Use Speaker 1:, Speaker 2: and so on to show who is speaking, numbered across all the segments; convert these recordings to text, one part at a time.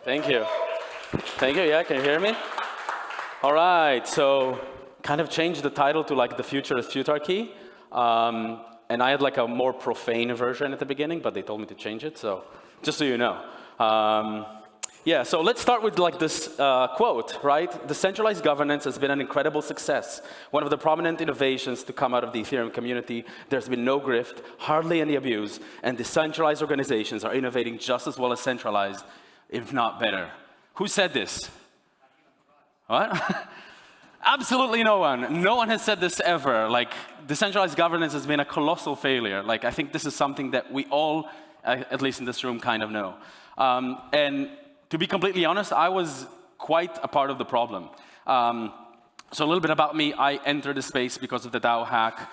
Speaker 1: Thank you. Thank you. Yeah, can you hear me? All right. So, kind of changed the title to like the future is Futarchy. And I had like a more profane version at the beginning, but they told me to change it. So, just so you know. Yeah, so let's start with like this quote, right? Decentralized governance has been an incredible success. One of the prominent innovations to come out of the Ethereum community. There's been no grift, hardly any abuse, and decentralized organizations are innovating just as well as centralized, if not better. Who said this? What? Absolutely no one. No one has said this ever. Like, decentralized governance has been a colossal failure. Like, I think this is something that we all, at least in this room, kind of know. And to be completely honest, I was quite a part of the problem. So a little bit about me, I entered the space because of the DAO hack,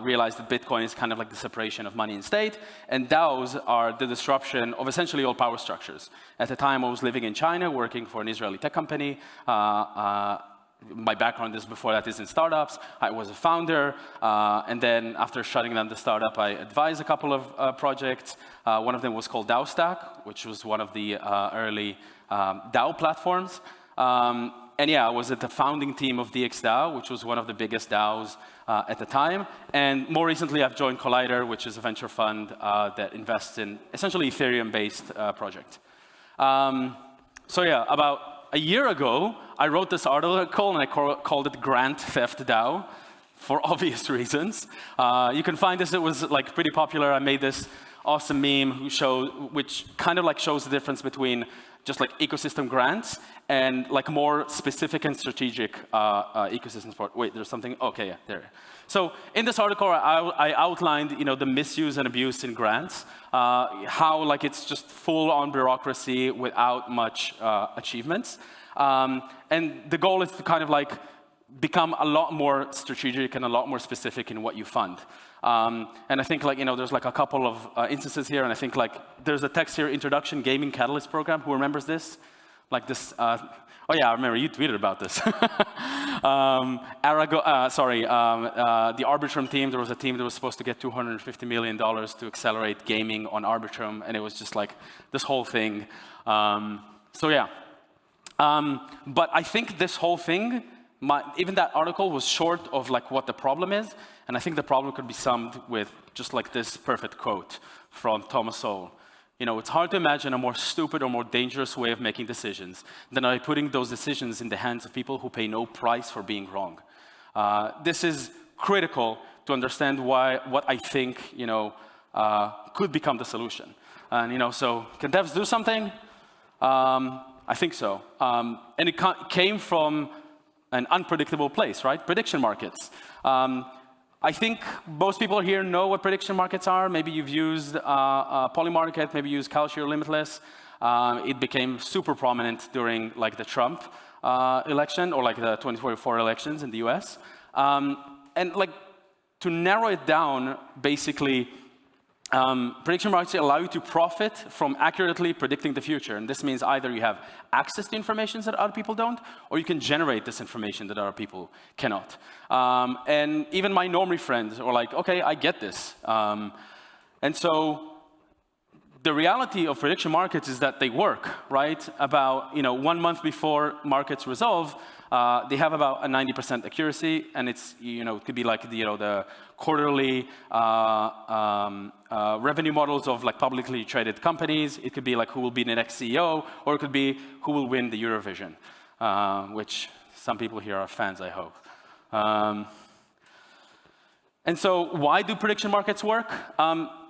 Speaker 1: realized that Bitcoin is kind of like the separation of money and state, and DAOs are the disruption of essentially all power structures. At the time, I was living in China, working for an Israeli tech company. My background is before that is in startups. I was a founder, and then after shutting down the startup, I advised a couple of projects. One of them was called DAO Stack, which was one of the early DAO platforms. And yeah, I was at the founding team of DXDAO, which was one of the biggest DAOs at the time. And more recently, I've joined Collider, which is a venture fund that invests in essentially Ethereum-based project. So yeah, about a year ago, I wrote this article and I called it Grant Theft DAO for obvious reasons. You can find this, it was like pretty popular. I made this awesome meme which kind of like shows the difference between just like ecosystem grants and like more specific and strategic ecosystem support. Wait, there's something, okay, yeah, there. So in this article, I outlined, the misuse and abuse in grants, how like it's just full on bureaucracy without much achievements. And the goal is to kind of like become a lot more strategic and a lot more specific in what you fund. And I think like, there's like a couple of instances here, and I think like there's a text here, Introduction Gaming Catalyst Program. Who remembers this? Like this, oh yeah, I remember you tweeted about this. The Arbitrum team, there was a team that was supposed to get $250 million to accelerate gaming on Arbitrum, and it was just like this whole thing. So yeah. But I think this whole thing, even that article was short of like what the problem is, and I think the problem could be summed with just like this perfect quote from Thomas Sowell. It's hard to imagine a more stupid or more dangerous way of making decisions than by putting those decisions in the hands of people who pay no price for being wrong. This is critical to understand what I think, could become the solution. And, so can devs do something? I think so. And it came from an unpredictable place, right? Prediction markets. I think most people here know what prediction markets are. Maybe you've used Polymarket, maybe you used Kalshi or Limitless. It became super prominent during like the Trump election or like the 2024 elections in the US. And like to narrow it down, basically, prediction markets allow you to profit from accurately predicting the future. And this means either you have access to information that other people don't, or you can generate this information that other people cannot. And even my normie friends are like, okay, I get this. And so the reality of prediction markets is that they work, right? About 1 month before markets resolve, they have about a 90% accuracy, and it's it could be like the quarterly revenue models of like publicly traded companies. It could be like who will be the next CEO, or it could be who will win the Eurovision, which some people here are fans, I hope. And so why do prediction markets work?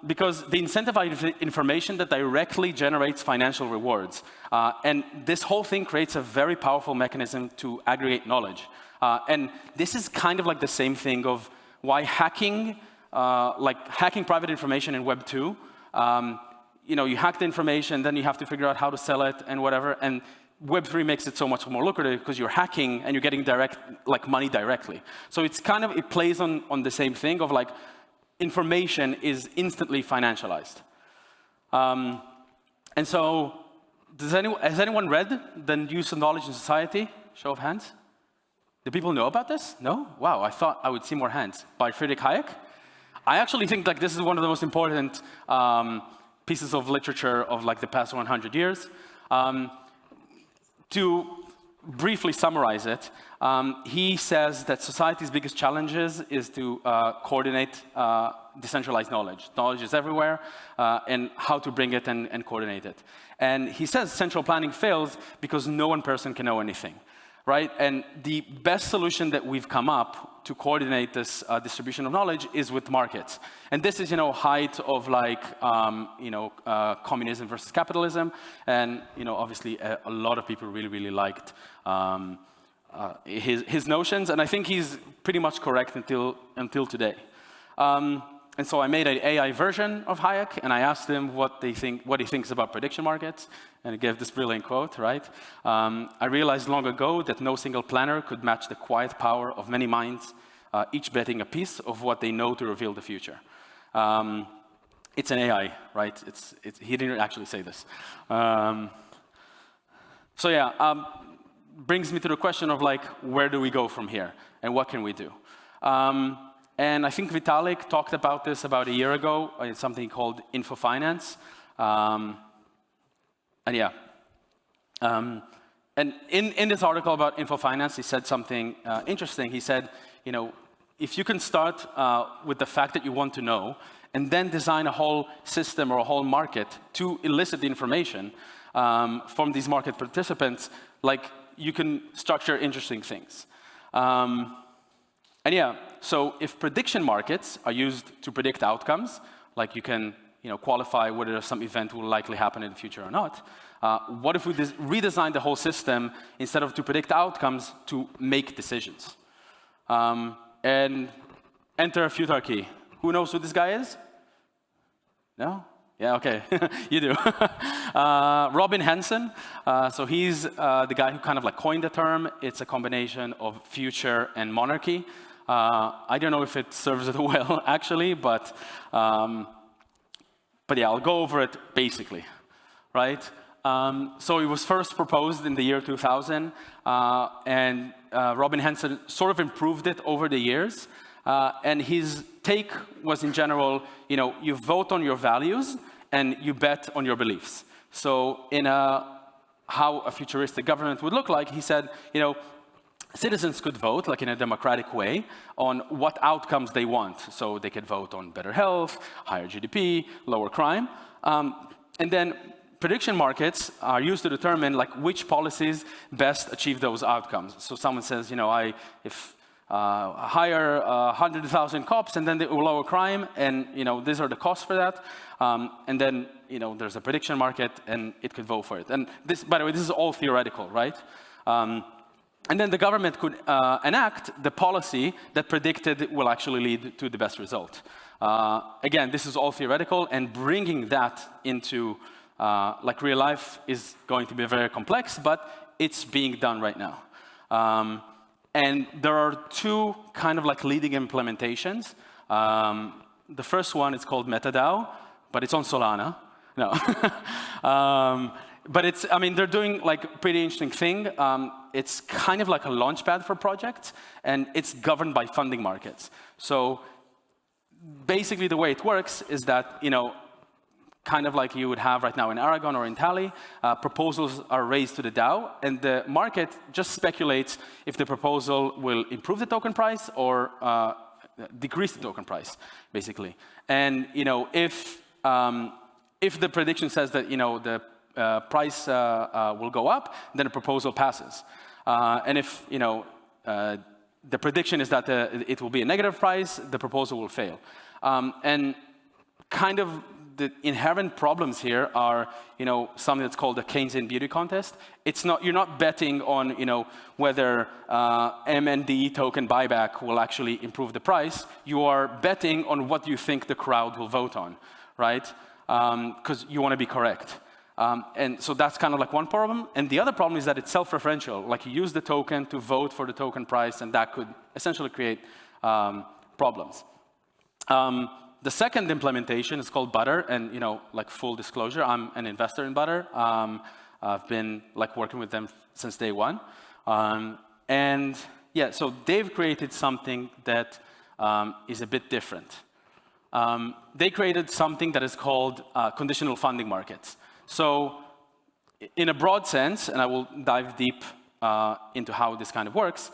Speaker 1: Because they incentivize information that directly generates financial rewards. And this whole thing creates a very powerful mechanism to aggregate knowledge. And this is kind of like the same thing of why hacking private information in Web 2, you hack the information, then you have to figure out how to sell it and whatever. And Web3 makes it so much more lucrative because you're hacking and you're getting money directly. So it's kind of, it plays on the same thing of like information is instantly financialized. And so has anyone read The Use of Knowledge in Society? Show of hands. Do people know about this? No? Wow, I thought I would see more hands. By Friedrich Hayek? I actually think like this is one of the most important pieces of literature of like the past 100 years. to briefly summarize it, he says that society's biggest challenges is to coordinate decentralized knowledge. Knowledge is everywhere, and how to bring it and coordinate it. And he says central planning fails because no one person can know anything, right? And the best solution that we've come up to coordinate this distribution of knowledge is with markets. And this is, height of like, communism versus capitalism. And, obviously a lot of people really, really liked his notions. And I think he's pretty much correct until today. And so I made an AI version of Hayek, and I asked him what he thinks about prediction markets, and he gave this brilliant quote, right? I realized long ago that no single planner could match the quiet power of many minds, each betting a piece of what they know to reveal the future. It's an AI, right? He didn't actually say this. Brings me to the question of like, where do we go from here, and what can we do? And I think Vitalik talked about this about a year ago in something called InfoFinance. And in this article about InfoFinance, he said something interesting. He said, if you can start with the fact that you want to know, and then design a whole system or a whole market to elicit the information from these market participants, like you can structure interesting things. So if prediction markets are used to predict outcomes, like you can qualify whether some event will likely happen in the future or not, what if we redesign the whole system instead of to predict outcomes to make decisions? And enter Futarchy. Who knows who this guy is? No? Yeah, okay, you do. Robin Hanson, so he's the guy who kind of like coined the term. It's a combination of future and monarchy. I don't know if it serves it well, actually, but yeah, I'll go over it basically, right? So it was first proposed in the year 2000, and Robin Hanson sort of improved it over the years. And his take was, in general, you vote on your values and you bet on your beliefs. So in how a futuristic government would look like, he said, citizens could vote, like in a democratic way, on what outcomes they want. So they could vote on better health, higher GDP, lower crime. And then prediction markets are used to determine like which policies best achieve those outcomes. So someone says, if hire 100,000 cops and then they will lower crime, and these are the costs for that. And then there's a prediction market, and it could vote for it. And this, by the way, this is all theoretical, right? And then the government could enact the policy that predicted will actually lead to the best result. Again, this is all theoretical, and bringing that into like real life is going to be very complex, but it's being done right now. And there are two kind of like leading implementations. The first one is called MetaDAO, but it's on Solana. No. But they're doing like a pretty interesting thing. It's kind of like a launchpad for projects, and it's governed by funding markets. So basically the way it works is that, kind of like you would have right now in Aragon or in Tally, proposals are raised to the DAO, and the market just speculates if the proposal will improve the token price or decrease the token price, basically. And if the prediction says that the price will go up, then a proposal passes. And if the prediction is that it will be a negative price, the proposal will fail. And kind of the inherent problems here are, something that's called a Keynesian beauty contest. You're not betting on, whether MND token buyback will actually improve the price. You are betting on what you think the crowd will vote on, right? Because you want to be correct. And so that's kind of like one problem. And the other problem is that it's self-referential. Like you use the token to vote for the token price, and that could essentially create problems. The second implementation is called Butter, and like full disclosure, I'm an investor in Butter. I've been like working with them since day one. And yeah, so they've created something that is a bit different. They created something that is called conditional funding markets. So in a broad sense, and I will dive deep into how this kind of works,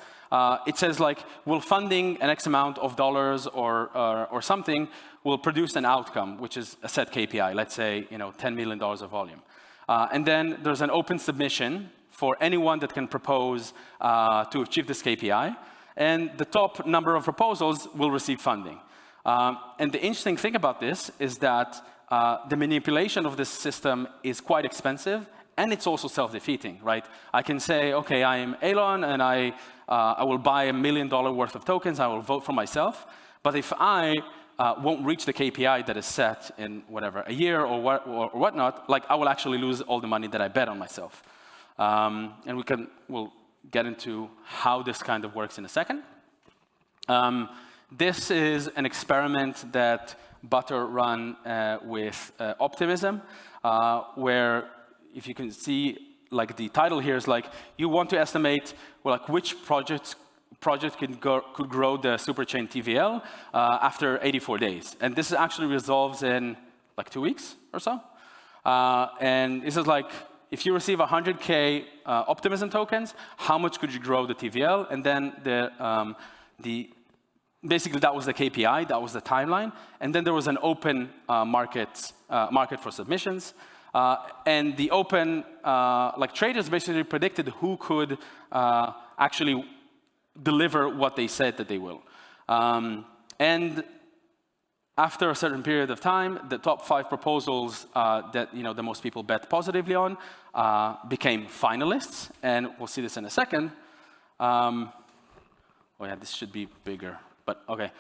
Speaker 1: it says like, will funding an X amount of dollars or something will produce an outcome, which is a set KPI, let's say $10 million of volume. And then there's an open submission for anyone that can propose to achieve this KPI. And the top number of proposals will receive funding. And the interesting thing about this is that the manipulation of this system is quite expensive, and it's also self-defeating, right? I can say, okay, I am Eylon, and I will buy $1 million worth of tokens. I will vote for myself. But if I won't reach the KPI that is set in whatever, a year or whatnot, like I will actually lose all the money that I bet on myself. And we'll get into how this kind of works in a second. This is an experiment that Butter ran with Optimism, where if you can see, like the title here is like, you want to estimate like which project could grow the superchain TVL after 84 days. And this actually resolves in like 2 weeks or so. And this is like, if you receive 100K Optimism tokens, how much could you grow the TVL? And then basically that was the KPI, that was the timeline. And then there was an open market for submissions. And the open, like traders basically predicted who could actually deliver what they said that they will. And after a certain period of time, the top 5 proposals that the most people bet positively on became finalists, and we'll see this in a second. Oh yeah, this should be bigger, but okay.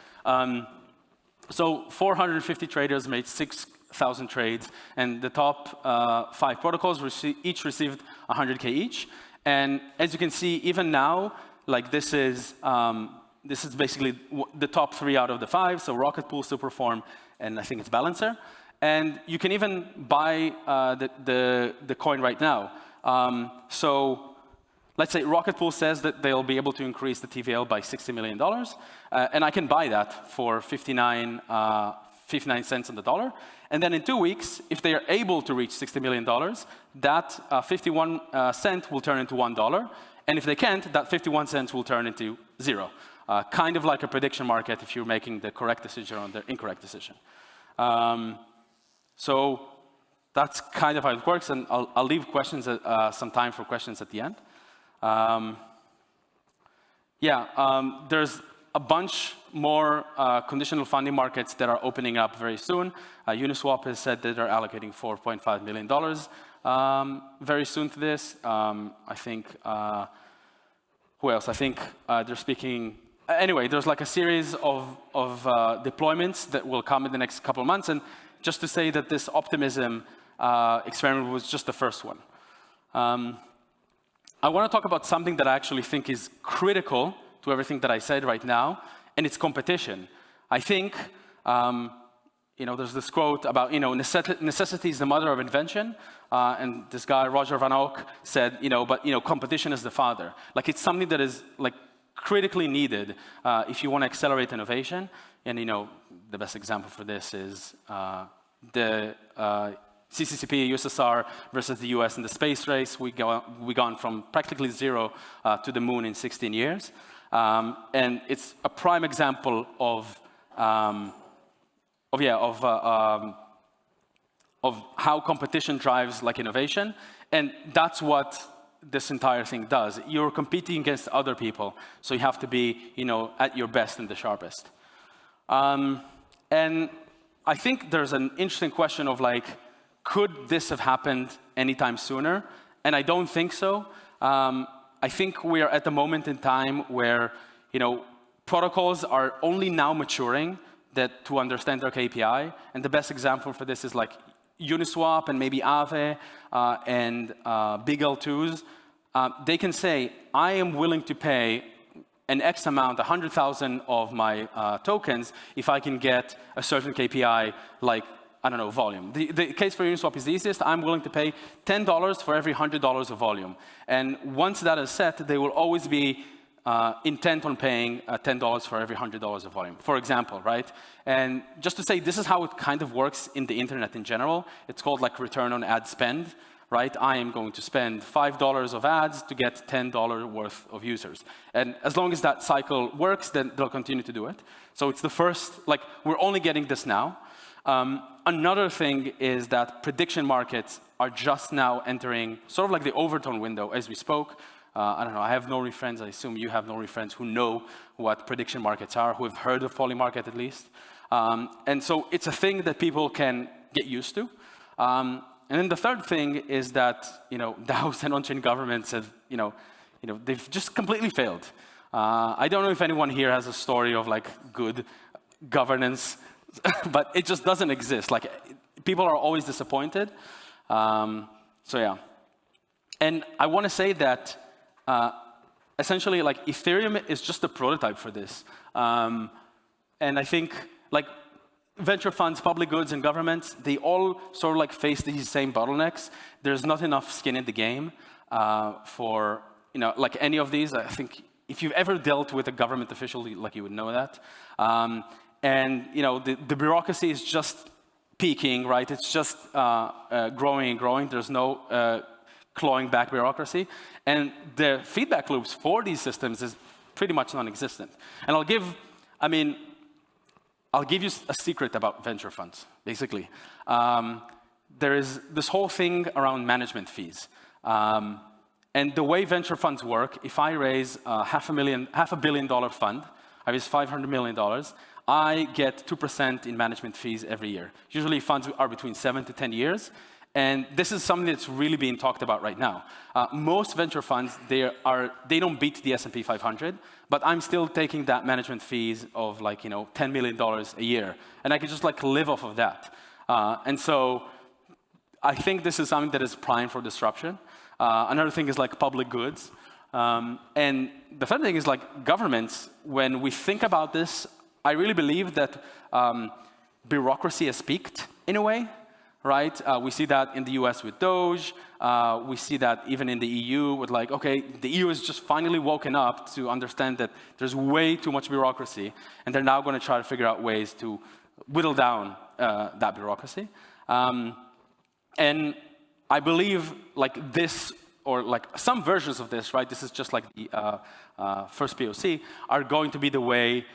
Speaker 1: So 450 traders made 6,000 trades, and the top 5 protocols each received 100K each. And as you can see, even now, like this is basically the top 3 out of the 5, so Rocket Pool, Superform, and I think it's Balancer. And you can even buy the coin right now. So let's say Rocket Pool says that they'll be able to increase the TVL by $60 million, and I can buy that for 59 cents on the dollar. And then in 2 weeks, if they are able to reach $60 million, that 51 cent will turn into $1. And if they can't, that 51 cents will turn into 0. Kind of like a prediction market if you're making the correct decision or the incorrect decision. So that's kind of how it works, and I'll leave questions some time for questions at the end. There's a bunch more conditional funding markets that are opening up very soon. Uniswap has said that they're allocating $4.5 million very soon to this. I think, who else? I think they're speaking. Anyway, there's like a series of deployments that will come in the next couple of months. And just to say that this Optimism experiment was just the first one. I want to talk about something that I actually think is critical to everything that I said right now, and it's competition. I think, there's this quote about, necessity is the mother of invention, and this guy, Roger Van Ock, said, but competition is the father. Like, it's something that is, like, critically needed if you want to accelerate innovation. And, the best example for this is the CCCP, USSR versus the US in the space race. We've gone from practically 0 to the moon in 16 years. And it's a prime example of how competition drives like innovation. And that's what this entire thing does. You're competing against other people, so you have to be, at your best and the sharpest. And I think there's an interesting question of like, could this have happened anytime sooner? And I don't think so. I think we are at the moment in time where, protocols are only now maturing to understand their KPI. And the best example for this is like Uniswap and maybe Aave and big L2s. They can say, I am willing to pay an X amount, 100,000 of my tokens, if I can get a certain KPI like, I don't know, volume. The case for Uniswap is the easiest. I'm willing to pay $10 for every $100 of volume. And once that is set, they will always be intent on paying $10 for every $100 of volume, for example, right? And just to say, this is how it kind of works in the internet in general. It's called like return on ad spend, right? I am going to spend $5 of ads to get $10 worth of users. And as long as that cycle works, then they'll continue to do it. So it's the first, like, we're only getting this now. Another thing is that prediction markets are just now entering sort of like the overton window as we spoke. I don't know, I have no friends, I assume you have no friends who know what prediction markets are, who have heard of Polymarket at least. And so it's a thing that people can get used to. And then the third thing is that, DAOs and on-chain governments have, they've just completely failed. I don't know if anyone here has a story of like good governance, but it just doesn't exist. Like, people are always disappointed. So yeah. And I want to say that essentially, like, Ethereum is just a prototype for this. And I think, like, venture funds, public goods, and governments, they all sort of like face these same bottlenecks. There's not enough skin in the game for, like any of these. I think if you've ever dealt with a government official, like, you would know that. And, the bureaucracy is just peaking, right? It's just growing and growing. There's no clawing back bureaucracy. And the feedback loops for these systems is pretty much non-existent. And I'll give you a secret about venture funds, basically. There is this whole thing around management fees. And the way venture funds work, if I raise $500 million fund, I raise $500 million, I get 2% in management fees every year. Usually funds are between 7 to 10 years. And this is something that's really being talked about right now. Most venture funds, they don't beat the S&P 500, but I'm still taking that management fees of like, $10 million a year. And I can just like live off of that. And so I think this is something that is prime for disruption. Another thing is like public goods. And the third thing is like governments. When we think about this, I really believe that bureaucracy has peaked in a way. Right? We see that in the US with Doge. We see that even in the EU with like, okay, the EU has just finally woken up to understand that there's way too much bureaucracy, and they're now going to try to figure out ways to whittle down that bureaucracy. And I believe like this, or like some versions of this, right? This is just like the first POC, are going to be the way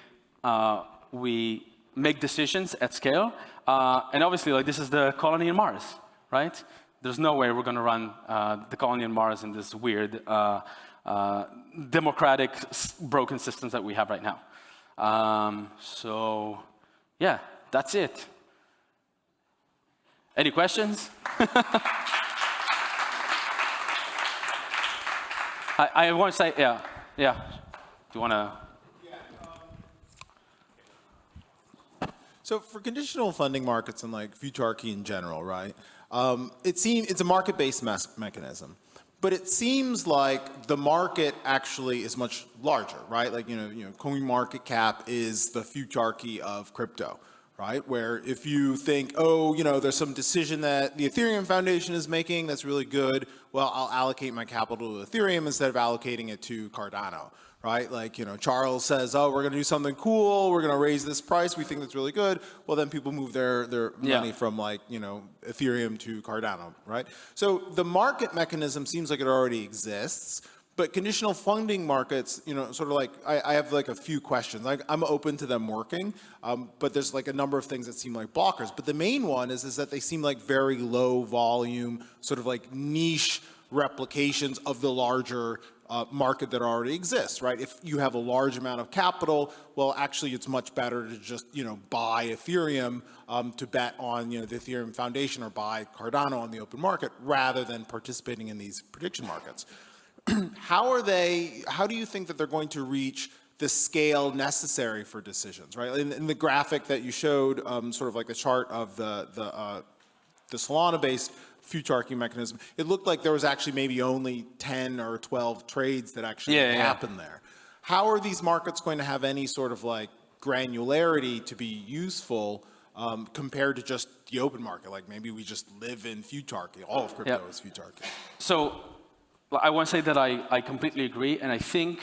Speaker 1: we make decisions at scale. And obviously, like, this is the colony in Mars, right? There's no way we're going to run the colony in Mars in this weird, democratic, broken systems that we have right now. So, yeah, that's it. Any questions? I want to say, yeah. Do you want to?
Speaker 2: So for conditional funding markets and like Futarchy in general, right? It's a market-based mechanism, but it seems like the market actually is much larger, right? Like coin market cap is the Futarchy of crypto, right? Where if you think, there's some decision that the Ethereum Foundation is making that's really good, well, I'll allocate my capital to Ethereum instead of allocating it to Cardano. Right? Like, Charles says, oh, we're going to do something cool. We're going to raise this price. We think that's really good. Well, then people move their money from like, Ethereum to Cardano, right? So the market mechanism seems like it already exists, but conditional funding markets, sort of like, I have like a few questions. Like, I'm open to them working, but there's like a number of things that seem like blockers. But the main one is that they seem like very low volume, sort of like niche replications of the larger market that already exists, right? If you have a large amount of capital, well, actually, it's much better to just, buy Ethereum to bet on, the Ethereum Foundation or buy Cardano on the open market rather than participating in these prediction markets. How do you think that they're going to reach the scale necessary for decisions, right? In the graphic that you showed, sort of like the chart of the Solana-based Futarchy mechanism, it looked like there was actually maybe only 10 or 12 trades that actually happened there. How are these markets going to have any sort of like granularity to be useful compared to just the open market? Like maybe we just live in Futarchy. All of crypto is Futarchy.
Speaker 1: So I want to say that I completely agree. And I think,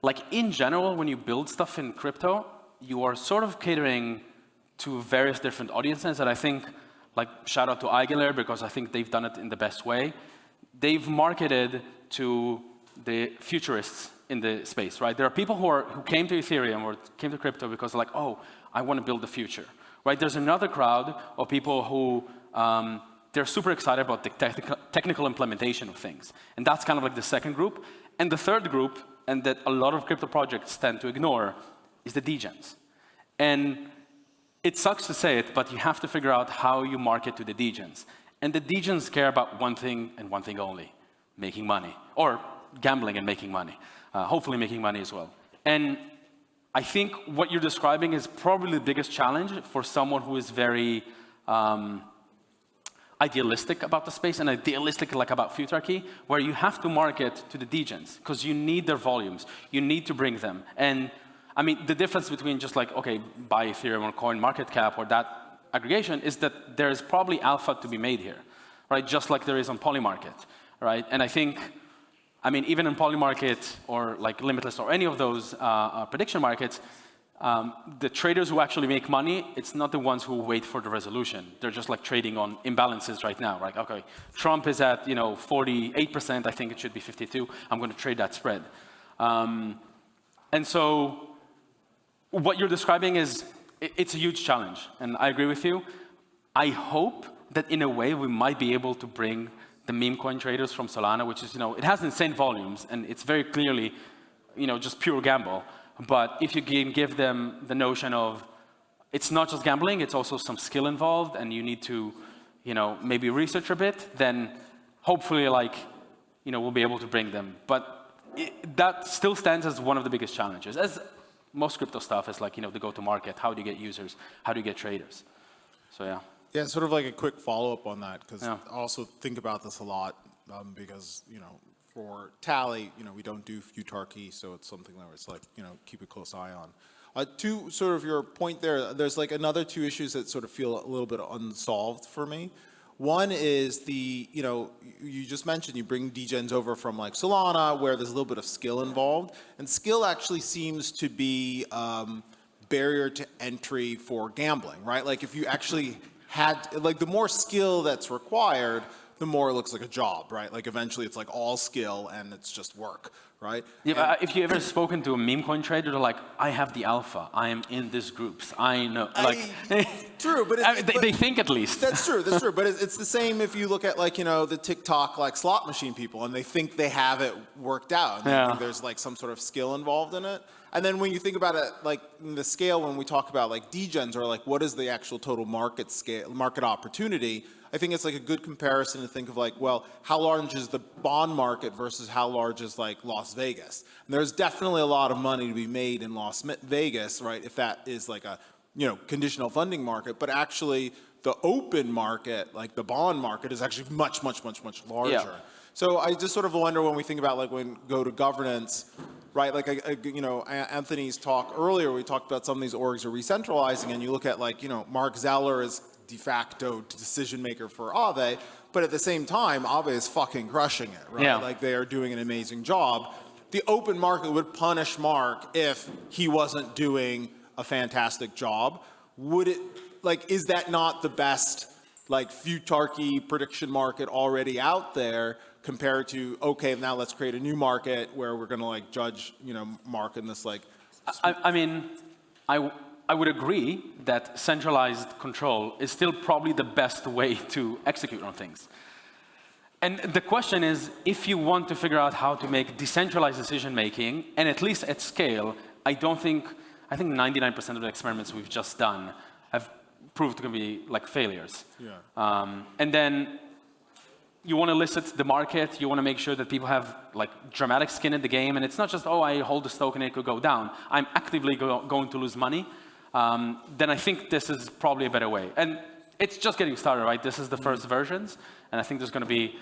Speaker 1: like in general, when you build stuff in crypto, you are sort of catering to various different audiences. And I think like shout out to Eylon because I think they've done it in the best way. They've marketed to the futurists in the space, right? There are people who came to Ethereum or came to crypto because they're like, oh, I want to build the future, right? There's another crowd of people who they're super excited about the technical implementation of things. And that's kind of like the second group. And the third group, and that a lot of crypto projects tend to ignore, is the degens. And it sucks to say it, but you have to figure out how you market to the degens. And the degens care about one thing and one thing only, making money, or gambling and making money, hopefully making money as well. And I think what you're describing is probably the biggest challenge for someone who is very idealistic about the space and idealistic like about Futarchy, where you have to market to the degens because you need their volumes, you need to bring them. And I mean, the difference between just like, okay, buy Ethereum or coin market cap or that aggregation is that there's probably alpha to be made here, right? Just like there is on Polymarket, right? And I think, I mean, even in Polymarket or like Limitless or any of those prediction markets, the traders who actually make money, it's not the ones who wait for the resolution. They're just like trading on imbalances right now, right? Okay, Trump is at 48%. I think it should be 52. I'm going to trade that spread. And so what you're describing is it's a huge challenge, and I agree with you. I hope that in a way we might be able to bring the meme coin traders from Solana, which is it has insane volumes and it's very clearly just pure gamble. But if you can give them the notion of it's not just gambling, it's also some skill involved, and you need to, maybe research a bit, then hopefully, we'll be able to bring them. But that still stands as one of the biggest challenges. As most crypto stuff is like, the go-to-market. How do you get users? How do you get traders? So, yeah. Yeah,
Speaker 2: sort of like a quick follow-up on that, because I also think about this a lot because, for Tally, we don't do Futarchy, so it's something that it's like, keep a close eye on. To sort of your point there, there's like another two issues that sort of feel a little bit unsolved for me. One is you just mentioned you bring degens over from like Solana, where there's a little bit of skill involved, and skill actually seems to be barrier to entry for gambling, right? Like if you actually had, like the more skill that's required, the more it looks like a job, right? Like eventually it's like all skill and it's just work, right?
Speaker 1: Yeah, but if you ever spoken to a meme coin trader, they're like, I have the alpha, I am in these groups, I know.
Speaker 2: True, but
Speaker 1: they think at least.
Speaker 2: That's true, but it's the same if you look at like, the TikTok like slot machine people and they think they have it worked out. And they think there's like some sort of skill involved in it. And then when you think about it, like in the scale, when we talk about like degens or like what is the actual total market scale, market opportunity, I think it's like a good comparison to think of like, well, how large is the bond market versus how large is like Las Vegas? And there's definitely a lot of money to be made in Las Vegas, right? If that is like a, conditional funding market, but actually the open market, like the bond market is actually much, much, much, much larger. Yeah. So I just sort of wonder when we think about like when go to governance, right? Like, Anthony's talk earlier, we talked about some of these orgs are re-centralizing, and you look at like, Mark Zeller is de facto decision maker for Aave, but at the same time, Aave is fucking crushing it, right? Yeah. Like they are doing an amazing job. The open market would punish Mark if he wasn't doing a fantastic job. Would it, like, is that not the best, like, Futarchy prediction market already out there compared to, okay, now let's create a new market where we're going to, like, judge, Mark in this, like...
Speaker 1: I mean, I would agree that centralized control is still probably the best way to execute on things. And the question is, if you want to figure out how to make decentralized decision-making, and at least at scale, I think 99% of the experiments we've just done have proved to be like failures. Yeah. And then you want to elicit the market, you want to make sure that people have like dramatic skin in the game, and it's not just, oh, I hold this token and it could go down. I'm actively going to lose money. Then I think this is probably a better way. And it's just getting started, right? This is the first versions, and I think there's going to be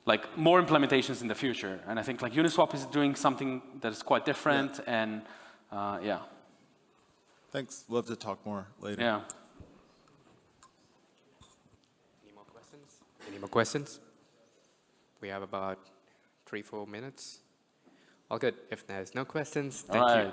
Speaker 1: like more implementations in the future. And I think like Uniswap is doing something that is quite different, and yeah.
Speaker 2: Thanks. Love to talk more later.
Speaker 1: Yeah.
Speaker 3: Any more questions? Any more questions? We have about 3-4 minutes. All good. If there's no questions, thank you.